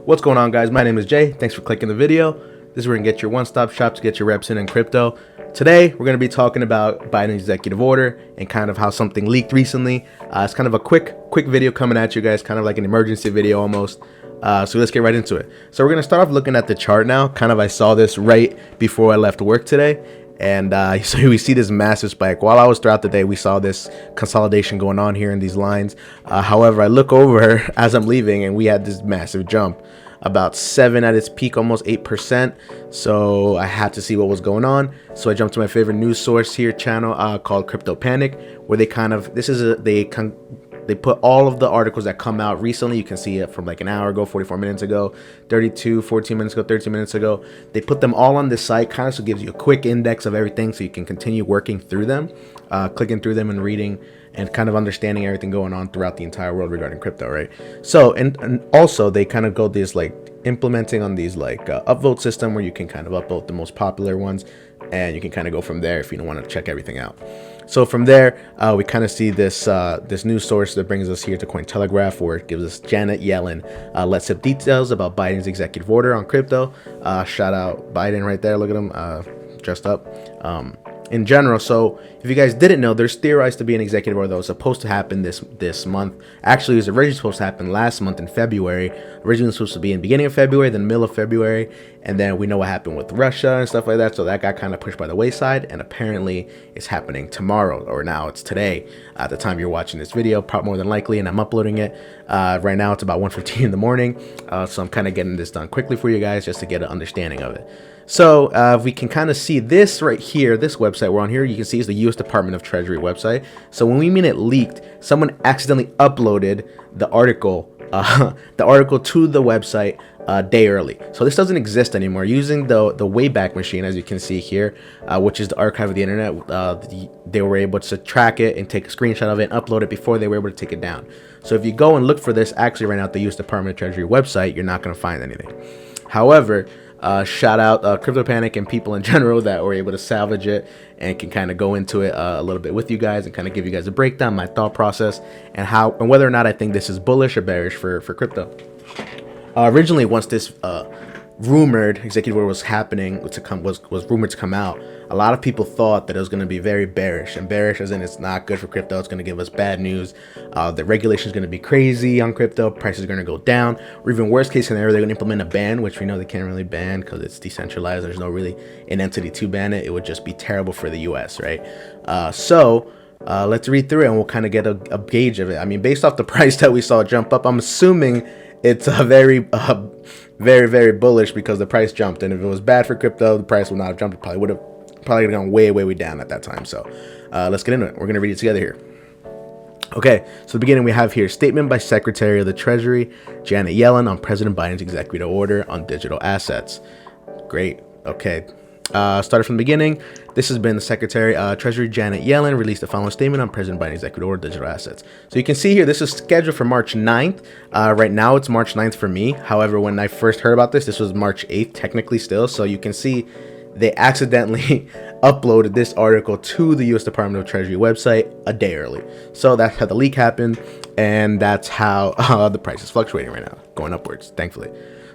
What's going on, guys? My name is Jay. Thanks for clicking the video. This is where you can get your one-stop shop to get your reps in crypto. Today, we're going to be talking about Biden's executive order and kind of how something leaked recently. It's kind of a quick video coming at you guys, kind of like an emergency video almost. So let's get right into it. So we're going to start off looking at the chart now. I saw this right before I left work today. And so we see this massive spike. While I was throughout the day, we saw this consolidation going on here in these lines. However, I look over as I'm leaving and we had this massive jump, about 7 at its peak, almost 8%. So I had to see what was going on. So I jumped to my favorite news source here channel called Crypto Panic, where they put all of the articles that come out recently. You can see it from like an hour ago, 44 minutes ago, 32, 14 minutes ago, 13 minutes ago. They put them all on this site, kind of so it gives you a quick index of everything so you can continue working through them, clicking through them and reading and kind of understanding everything going on throughout the entire world regarding crypto, right? So, and also they kind of go this like implementing on these like upvote system where you can kind of upvote the most popular ones and you can kind of go from there if you don't want to check everything out. So from there, we kind of see this this news source that brings us here to Cointelegraph, where it gives us Janet Yellen lets up details about Biden's executive order on crypto. Shout out Biden right there. Look at him dressed up. In general, so if you guys didn't know, there's theorized to be an executive order that was supposed to happen this month. Actually, it was originally supposed to happen last month in February. Originally supposed to be in the beginning of February, then middle of February, and then we know what happened with Russia and stuff like that, so that got kind of pushed by the wayside, and apparently it's happening tomorrow, or now it's today at the time you're watching this video, probably more than likely, and I'm uploading it right now. It's about 1:15 in the morning, so I'm kind of getting this done quickly for you guys just to get an understanding of it. So we can kind of see this right here, this website we're on here, you can see it's the U.S. Department of Treasury website. So when we mean it leaked, someone accidentally uploaded the article to the website a day early. So this doesn't exist anymore. Using the Wayback Machine, as you can see here, which is the archive of the internet, they were able to track it and take a screenshot of it and upload it before they were able to take it down. So if you go and look for this actually right now at the U.S. Department of Treasury website, you're not going to find anything. However, shout out Crypto Panic and people in general that were able to salvage it and can kind of go into it a little bit with you guys and kind of give you guys a breakdown, my thought process, and how and whether or not I think this is bullish or bearish for crypto. Originally, once this rumored executive order was rumored to come out, a lot of people thought that it was going to be very bearish, and bearish as in it's not good for crypto. It's going to give us bad news. The regulation is going to be crazy on crypto. Prices are going to go down, or even worst case scenario, they're going to implement a ban, which we know they can't really ban because it's decentralized. There's no really an entity to ban it. It would just be terrible for the U.S., right? So let's read through it and we'll kind of get a gauge of it. I mean, based off the price that we saw jump up, I'm assuming it's a very, very bullish because the price jumped. And if it was bad for crypto, the price would not have jumped. It probably would have gone way down at that time. So let's get into it. We're going to read it together here. Okay, so the beginning we have here, statement by Secretary of the Treasury, Janet Yellen, on President Biden's executive order on digital assets. Great. Okay. Started from the beginning. This has been the Secretary Treasury Janet Yellen released the following statement on President Biden's executive order digital assets. So you can see here, this is scheduled for March 9th. Right now it's March 9th for me. However, when I first heard about this was March 8th technically still. So you can see they accidentally uploaded this article to the U.S. Department of Treasury website a day early. So that's how the leak happened, and that's how the price is fluctuating right now, going upwards, thankfully.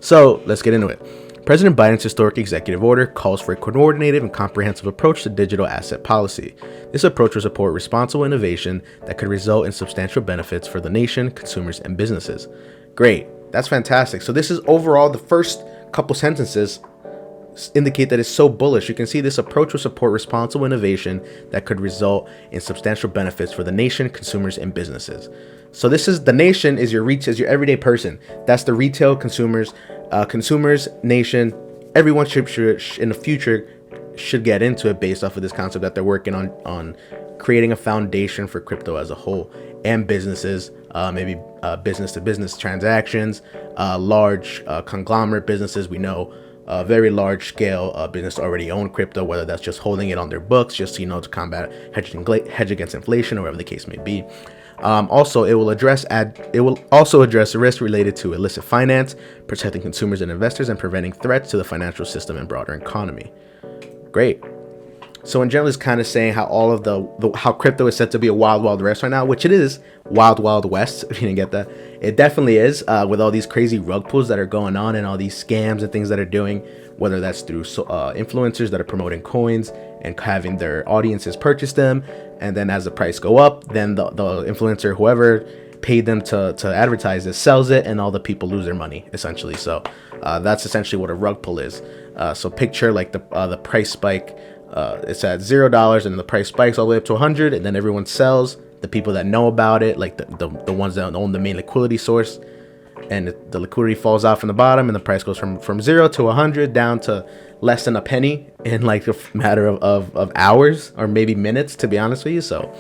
So let's get into it. President Biden's historic executive order calls for a coordinated and comprehensive approach to digital asset policy. This approach will support responsible innovation that could result in substantial benefits for the nation, consumers, and businesses. Great. That's fantastic. So this is overall the first couple sentences indicate that it's so bullish. You can see this approach will support responsible innovation that could result in substantial benefits for the nation, consumers, and businesses. So this is the nation is your your everyday person. That's the retail consumers, nation. Everyone should in the future should get into it based off of this concept that they're working on creating a foundation for crypto as a whole, and businesses, maybe business to business transactions, large conglomerate businesses. We know very large scale business already own crypto, whether that's just holding it on their books just to combat hedge against inflation or whatever the case may be. Also, it will also address risk related to illicit finance, protecting consumers and investors, and preventing threats to the financial system and broader economy. Great. So in general, it's kind of saying how all of how crypto is said to be a wild, wild west right now, which it is wild, wild west. If you didn't get that, it definitely is, with all these crazy rug pulls that are going on and all these scams and things that are doing, whether that's through influencers that are promoting coins and having their audiences purchase them, and then as the price go up, then the influencer, whoever paid them to advertise it, sells it, and all the people lose their money essentially. So that's essentially what a rug pull is. So picture like the price spike. It's at $0 and the price spikes all the way up to 100, and then everyone sells. The people that know about it, like the ones that own the main liquidity source, and the liquidity falls off from the bottom, and the price goes from 0 to 100 down to less than a penny in like a matter of hours or maybe minutes, to be honest with you. So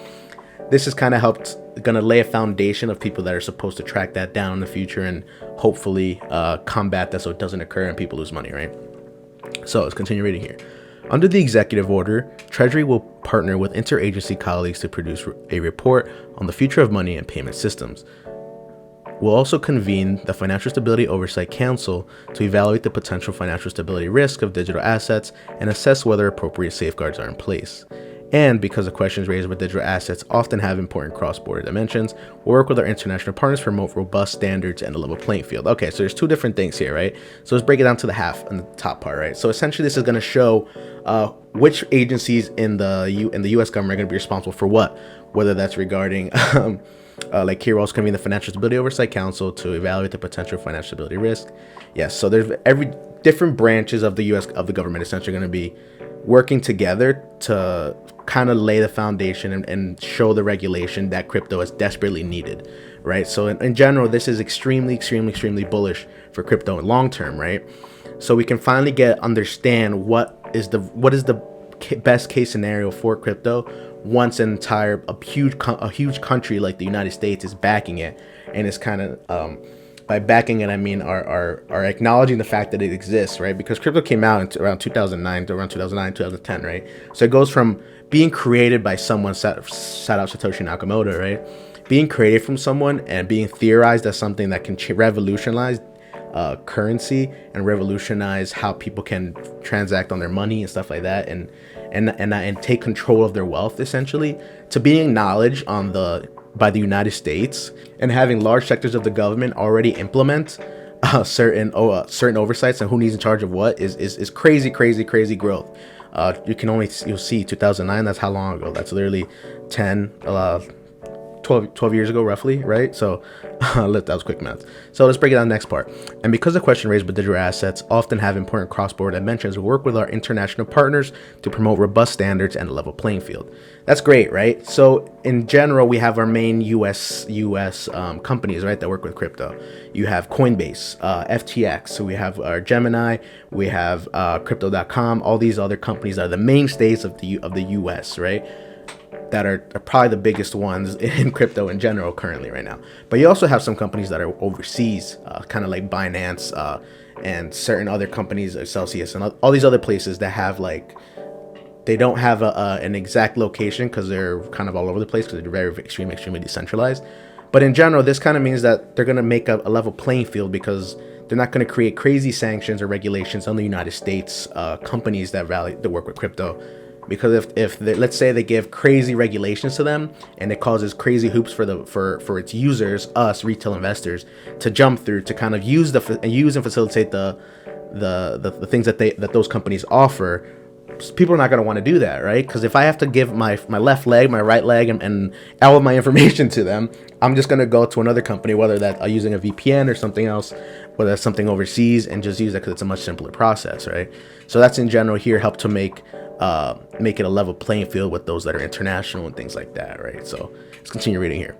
this has kind of gonna lay a foundation of people that are supposed to track that down in the future and hopefully combat that so it doesn't occur and people lose money, right? So let's continue reading here. Under the executive order, Treasury will partner with interagency colleagues to produce a report on the future of money and payment systems. We'll also convene the Financial Stability Oversight Council to evaluate the potential financial stability risk of digital assets and assess whether appropriate safeguards are in place. And because the questions raised with digital assets often have important cross-border dimensions, we'll work with our international partners to promote robust standards and a level playing field. Okay, so there's two different things here, right? So let's break it down to the half and the top part, right? So essentially, this is going to show which agencies in the U.S. government are going to be responsible for what, whether that's regarding like here, we're also convening the Financial Stability Oversight Council to evaluate the potential financial stability risk. Yes, so there's every different branches of the U.S. of the government essentially going to be working together to kind of lay the foundation and show the regulation that crypto is desperately needed, right? So in general, this is extremely bullish for crypto in long term, right? So we can finally understand what is the best case scenario for crypto once a huge country like the United States is backing it, and it's kind of by backing it, I mean are acknowledging the fact that it exists, right? Because crypto came out around 2010, right? So it goes from being created by someone, shout out Satoshi Nakamoto, right? Being created from someone and being theorized as something that can revolutionize currency and revolutionize how people can transact on their money and stuff like that, and take control of their wealth, essentially, to being acknowledged by the United States and having large sectors of the government already implement certain oversights and who needs in charge of what is crazy growth. You'll see 2009, that's how long ago? That's literally 12 years ago, roughly, right? So that was quick math. So let's break it down the next part. And because the question raised with digital assets often have important cross-border dimensions, we work with our international partners to promote robust standards and a level playing field. That's great, right? So in general, we have our main US companies, right, that work with crypto. You have Coinbase, FTX, so we have our Gemini, we have Crypto.com, all these other companies are the mainstays of the US, right? That are probably the biggest ones in crypto in general currently right now. But you also have some companies that are overseas, kind of like Binance and certain other companies, Celsius and all these other places that have they don't have an exact location because they're kind of all over the place because they're very extremely decentralized. But in general, this kind of means that they're going to make a level playing field because they're not going to create crazy sanctions or regulations on the United States companies that work with crypto. Because if let's say they give crazy regulations to them and it causes crazy hoops for its users, us retail investors, to jump through to kind of use and facilitate the things that those companies offer, people are not going to want to do that, right? Because if I have to give my left leg, my right leg, and all of my information to them, I'm just going to go to another company, whether that using a VPN or something else, whether that's something overseas, and just use that because it's a much simpler process, right? So that's in general here help to make it a level playing field with those that are international and things like that, right? So let's continue reading here.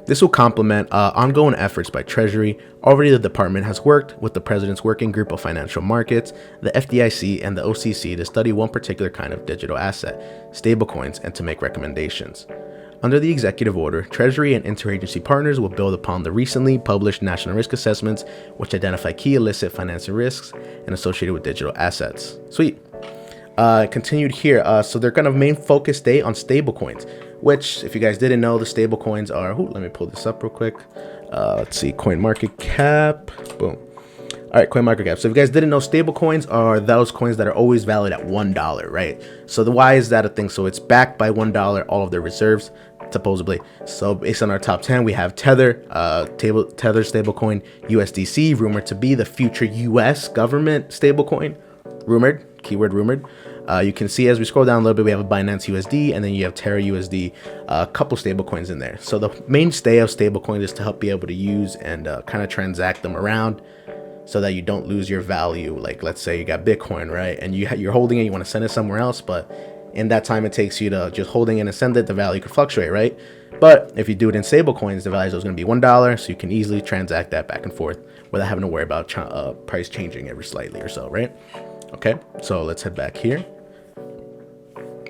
This will complement ongoing efforts by Treasury. Already the department has worked with the President's Working Group of Financial Markets, the FDIC, and the OCC to study one particular kind of digital asset, stablecoins, and to make recommendations. Under the executive order, Treasury and interagency partners will build upon the recently published national risk assessments, which identify key illicit financing risks and associated with digital assets. Sweet. Continued here. So they're going to main focus stay on stablecoins, which, if you guys didn't know, the stablecoins are. Let me pull this up real quick. Let's see. Coin market cap. Boom. All right, CoinMarketCap. So if you guys didn't know, stable coins are those coins that are always valued at $1, right? So why is that a thing? So it's backed by $1, all of their reserves, supposedly. So based on our top 10, we have Tether, Tether stablecoin, USDC, rumored to be the future US government stablecoin. Rumored, keyword rumored. You can see as we scroll down a little bit, we have a Binance USD, and then you have Terra USD, a couple stable coins in there. So the mainstay of stable coins is to help be able to use and kind of transact them around, so that you don't lose your value. Like, let's say you got Bitcoin, right? And you're holding it, you want to send it somewhere else, but in that time it takes you to just holding it and send it, the value could fluctuate, right? But if you do it in stable coins, the value is going to be $1, so you can easily transact that back and forth without having to worry about price changing every slightly or so, right? Okay, so let's head back here.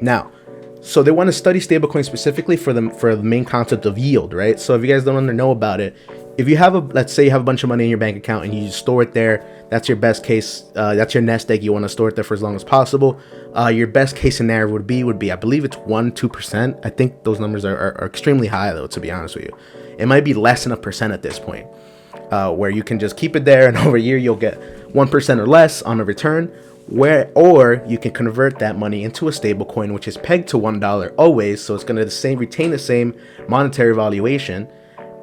Now, so they want to study stablecoins specifically for the main concept of yield, right? So if you guys don't know about it, if you have let's say you have a bunch of money in your bank account and you just store it there, that's your best case. That's your nest egg. You want to store it there for as long as possible. Your best case scenario would be, I believe it's 2%. I think those numbers are extremely high though, to be honest with you. It might be less than 1% at this point, where you can just keep it there and over a year you'll get 1% or less on a return. Or you can convert that money into a stable coin, which is pegged to $1 always, so it's going to retain the same monetary valuation,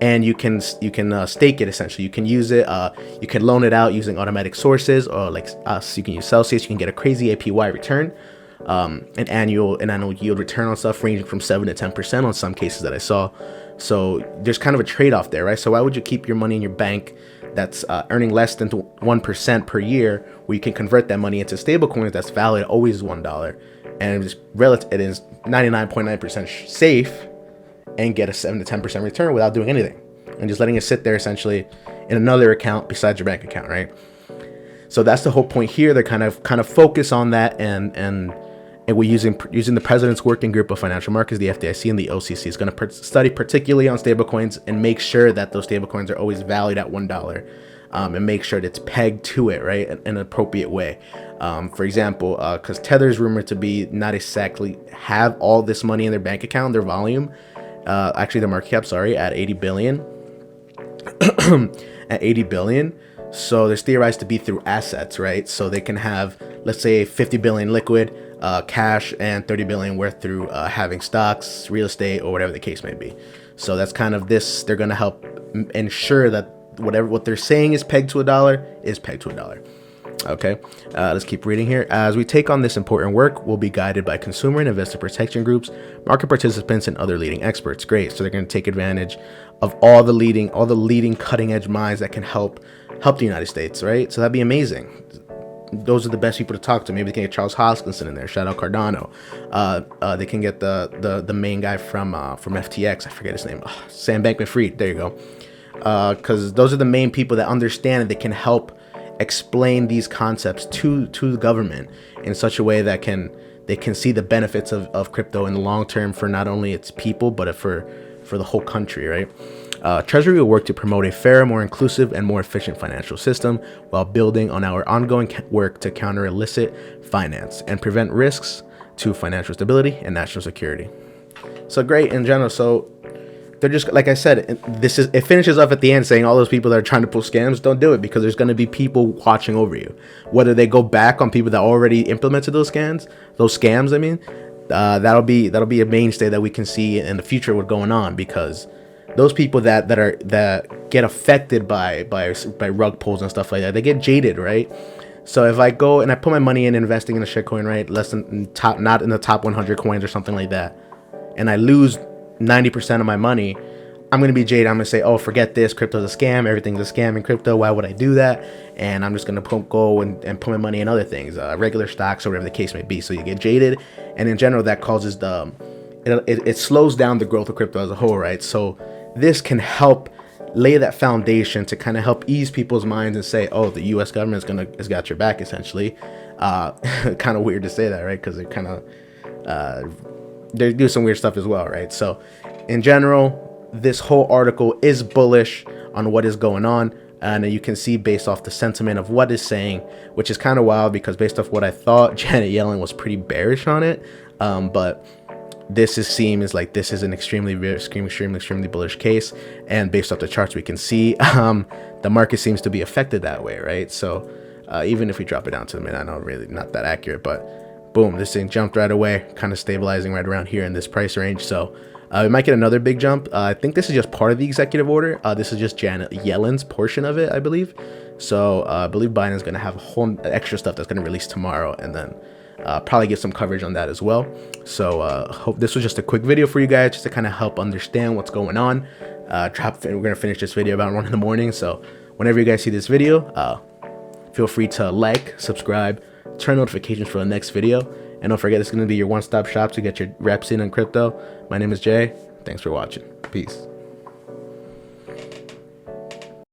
and you can stake it essentially. You can use it, you can loan it out using automatic sources, or like us, you can use Celsius. You can get a crazy APY return, an annual yield return on stuff ranging from 7 to 10% on some cases that I saw. So there's kind of a trade-off there, right? So why would you keep your money in your bank that's earning less than 1% per year, where you can convert that money into stable coins that's valid always $1, and it is 99.9% safe, and get a 7 to 10% return without doing anything, and just letting it sit there essentially in another account besides your bank account, right? So that's the whole point here. They're kind of focus on that, and we're using the President's Working Group of Financial Markets, the FDIC, and the OCC is going to study particularly on stablecoins and make sure that those stablecoins are always valued at $1, and make sure that it's pegged to it, right, in an appropriate way. For example, because Tether is rumored to be not exactly have all this money in their bank account, their volume, actually their market cap, sorry, at 80 billion. At 80 billion. So there's theorized to be through assets, right? So they can have, let's say, 50 billion liquid, cash, and 30 billion worth through having stocks, real estate, or whatever the case may be. So that's kind of this. They're going to help ensure that what they're saying is pegged to $1 is pegged to $1. Okay, let's keep reading here. As we take on this important work, we'll be guided by consumer and investor protection groups, market participants, and other leading experts. Great. So they're going to take advantage of all the leading cutting edge minds that can help the United States, right? So that'd be amazing. Those are the best people to talk to. Maybe they can get Charles Hoskinson in there. Shout out Cardano. They can get the main guy from FTX. I forget his name. Sam Bankman-Fried. There you go. Because those are the main people that understand and they can help explain these concepts to the government in such a way that they can see the benefits of crypto in the long term for not only its people but for the whole country, right? Treasury will work to promote a fairer, more inclusive, and more efficient financial system while building on our ongoing work to counter illicit finance and prevent risks to financial stability and national security. So great in general. So they're just, like I said, it finishes up at the end saying all those people that are trying to pull scams, don't do it, because there's going to be people watching over you. Whether they go back on people that already implemented those scams, I mean, that'll be a mainstay that we can see in the future what's going on, because those people that get affected by rug pulls and stuff like that, they get jaded, right? So if I go and I put my money in investing in a shitcoin, right, not in the top 100 coins or something like that, and I lose 90% of my money, I'm going to be jaded. I'm going to say, oh, forget this. Crypto's a scam. Everything's a scam in crypto. Why would I do that? And I'm just going to go and put my money in other things, regular stocks or whatever the case may be. So you get jaded. And in general, that causes it slows down the growth of crypto as a whole, right? So this can help lay that foundation to kind of help ease people's minds and say, oh, the U.S. government has got your back, essentially. Kind of weird to say that, right? Because they're kind of... they do some weird stuff as well, right? So in general, this whole article is bullish on what is going on, and you can see based off the sentiment of what it's saying, which is kind of wild because based off what I thought, Janet Yellen was pretty bearish on it, but seems like this is an extremely bullish case, and based off the charts we can see the market seems to be affected that way, right? So even if we drop it down to the mid, I know really not that accurate, but boom, this thing jumped right away, kind of stabilizing right around here in this price range. So we might get another big jump. I think this is just part of the executive order. This is just Janet Yellen's portion of it, I believe. So I believe Biden's going to have a whole extra stuff that's going to release tomorrow, and then probably get some coverage on that as well. So hope this was just a quick video for you guys, just to kind of help understand what's going on. We're going to finish this video about 1 in the morning. So whenever you guys see this video, feel free to like, subscribe, turn notifications for the next video. And don't forget, it's going to be your one-stop shop to get your reps in on crypto. My name is Jay. Thanks for watching. Peace.